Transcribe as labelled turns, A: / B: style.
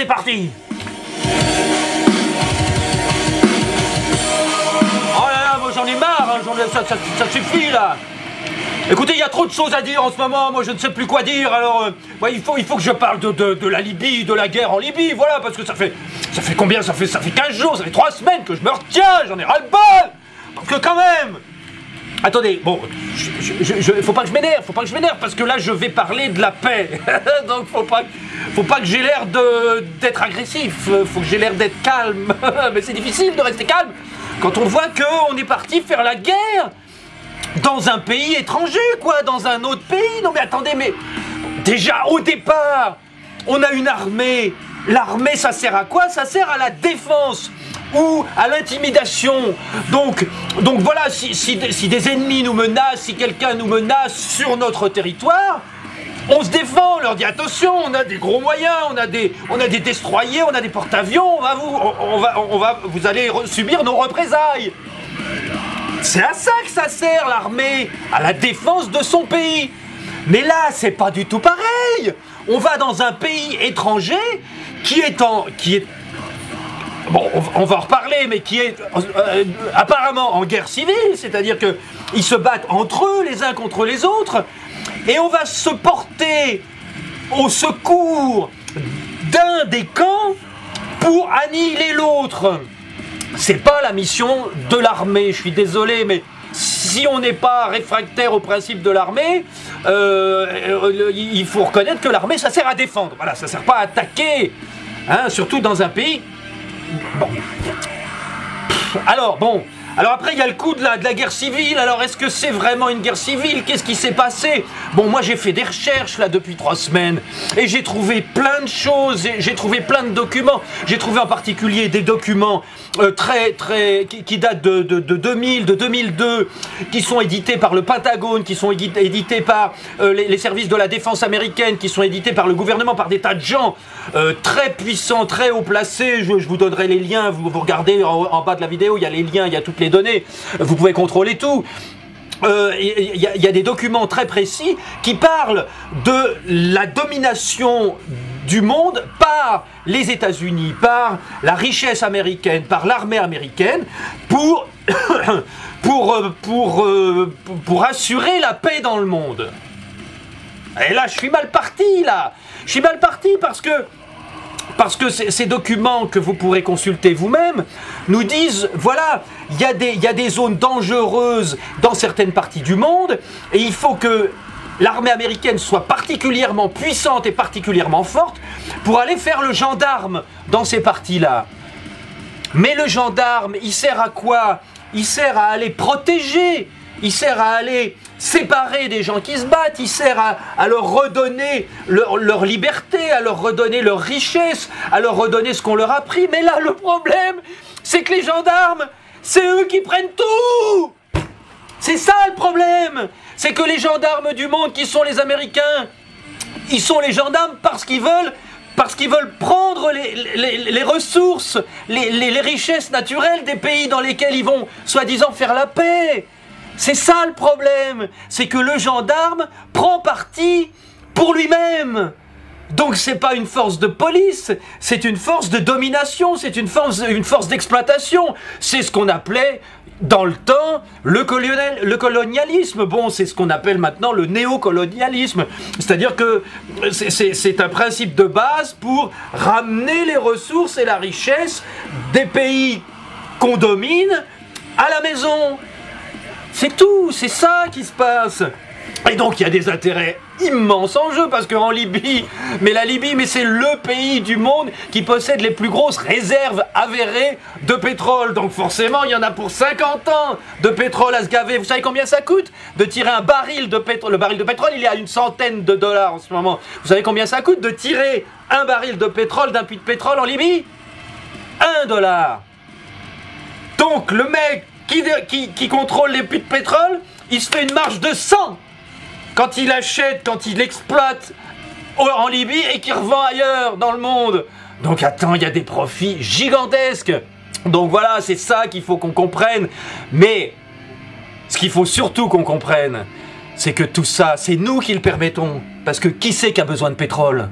A: c'est parti. Oh là là, moi j'en ai marre, hein, ça suffit là. Écoutez, il y a trop de choses à dire en ce moment, moi je ne sais plus quoi dire, alors il faut que je parle de la Libye, de la guerre en Libye, voilà, parce que ça fait combien, ça fait 15 jours, ça fait 3 semaines que je me retiens, j'en ai ras-le-bol. Parce que quand même... Attendez, bon, faut pas que je m'énerve, parce que là je vais parler de la paix. Donc faut pas que j'ai l'air d'être agressif, faut que j'ai l'air d'être calme. Mais c'est difficile de rester calme quand on voit qu'on est parti faire la guerre dans un pays étranger, quoi, dans un autre pays. Non mais attendez, mais déjà au départ, on a une armée. L'armée, ça sert à quoi? Ça sert à la défense ou à l'intimidation. Donc voilà, si des ennemis nous menacent, si quelqu'un nous menace sur notre territoire, on se défend, on leur dit attention, on a des gros moyens, on a des destroyers, on a des porte-avions, vous allez subir nos représailles. C'est à ça que ça sert l'armée, à la défense de son pays. Mais là, c'est pas du tout pareil. On va dans un pays étranger qui est bon, on va en reparler, mais qui est apparemment en guerre civile, c'est-à-dire qu'ils se battent entre eux, les uns contre les autres, et on va se porter au secours d'un des camps pour annihiler l'autre. C'est pas la mission de l'armée, je suis désolé, mais si on n'est pas réfractaire au principe de l'armée, il faut reconnaître que l'armée, ça sert à défendre. Voilà, ça sert pas à attaquer, hein, surtout dans un pays. Bon. Alors après il y a le coup de la guerre civile. Alors est-ce que c'est vraiment une guerre civile? Qu'est-ce qui s'est passé? Bon, moi j'ai fait des recherches là depuis 3 semaines et j'ai trouvé plein de choses, j'ai trouvé plein de documents. J'ai trouvé en particulier des documents qui datent de 2000, de 2002, qui sont édités par le Pentagone, qui sont édités par les services de la défense américaine, qui sont édités par le gouvernement, par des tas de gens très puissants, très haut placés. Je vous donnerai les liens, vous regardez en bas de la vidéo, il y a les liens, il y a toutes les données, vous pouvez contrôler tout. Il y a des documents très précis qui parlent de la domination du monde par les États-Unis, par la richesse américaine, par l'armée américaine, pour assurer la paix dans le monde. Et là, je suis mal parti, là. Je suis mal parti parce que ces documents que vous pourrez consulter vous-même nous disent, voilà, il y a des zones dangereuses dans certaines parties du monde et il faut que l'armée américaine soit particulièrement puissante et particulièrement forte pour aller faire le gendarme dans ces parties-là. Mais le gendarme, il sert à quoi? Il sert à aller protéger, il sert à aller séparer des gens qui se battent, il sert à leur redonner leur liberté, à leur redonner leur richesse, à leur redonner ce qu'on leur a pris. Mais là, le problème, c'est que les gendarmes, c'est eux qui prennent tout. C'est ça le problème. C'est que les gendarmes du monde, qui sont les Américains, ils sont les gendarmes parce qu'ils veulent prendre les ressources, les richesses naturelles des pays dans lesquels ils vont, soi-disant, faire la paix. C'est ça le problème, c'est que le gendarme prend parti pour lui-même. Donc c'est pas une force de police, c'est une force de domination, c'est une force d'exploitation. C'est ce qu'on appelait dans le temps le colonialisme. Bon, c'est ce qu'on appelle maintenant le néocolonialisme. C'est-à-dire que c'est un principe de base pour ramener les ressources et la richesse des pays qu'on domine à la maison. C'est tout, c'est ça qui se passe. Et donc il y a des intérêts immenses en jeu, parce qu'en Libye, la Libye, c'est le pays du monde qui possède les plus grosses réserves avérées de pétrole. Donc forcément, il y en a pour 50 ans de pétrole à se gaver. Vous savez combien ça coûte de tirer un baril de pétrole? Le baril de pétrole, il est à une centaine de dollars en ce moment. Vous savez combien ça coûte de tirer un baril de pétrole d'un puits de pétrole en Libye? 1 dollar. Donc le mec qui contrôle les puits de pétrole, il se fait une marge de 100 quand il achète, quand il exploite en Libye et qu'il revend ailleurs dans le monde. Donc attends, il y a des profits gigantesques. Donc voilà, c'est ça qu'il faut qu'on comprenne. Mais ce qu'il faut surtout qu'on comprenne, c'est que tout ça, c'est nous qui le permettons. Parce que qui c'est qui a besoin de pétrole ?